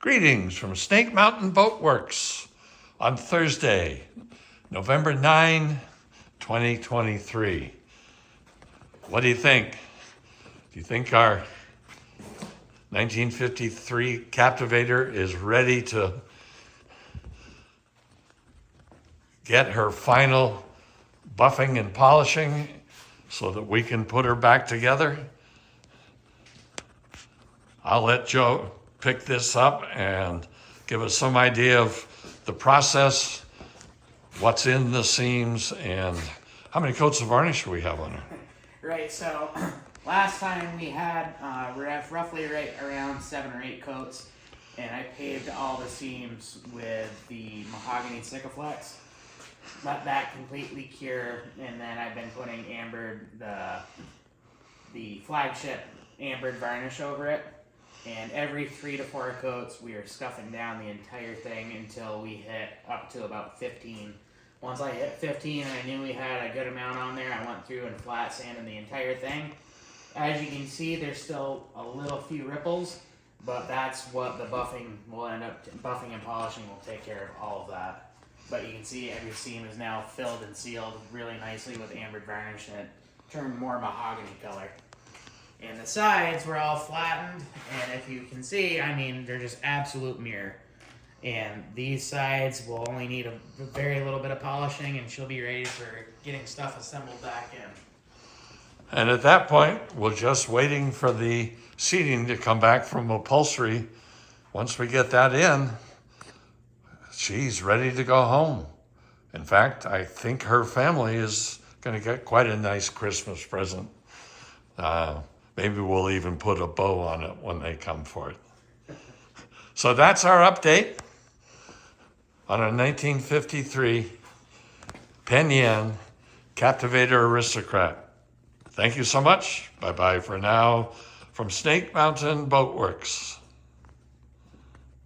Greetings from Snake Mountain Boat Works on Thursday, November 9, 2023. What do you think? Do you think our 1953 Captivator is ready to get her final buffing and polishing so that we can put her back together? I'll let Joe pick this up and give us some idea of the process, what's in the seams, and how many coats of varnish do we have on her? Right, so last time we had roughly right around 7 or 8 coats, and I paved all the seams with the mahogany Sikaflex. Let that completely cure, and then I've been putting the flagship ambered varnish over it. And every 3 to 4 coats, we are scuffing down the entire thing until we hit up to about 15. Once I hit 15 and I knew we had a good amount on there, I went through and flat sanded the entire thing. As you can see, there's still a few ripples, but that's what the buffing will end up, buffing and polishing will take care of all of that. But you can see every seam is now filled and sealed really nicely with ambered varnish, and it turned more mahogany color. And the sides were all flattened, and if you can see, I mean, they're just absolute mirror. And these sides will only need a very little bit of polishing, and she'll be ready for getting stuff assembled back in. And at that point, we're just waiting for the seating to come back from upholstery. Once we get that in, she's ready to go home. In fact, I think her family is going to get quite a nice Christmas present. Maybe we'll even put a bow on it when they come for it. So that's our update on our 1953 Penn Yan Captivator Aristocrat. Thank you so much. Bye-bye for now from Snake Mountain Boat Works.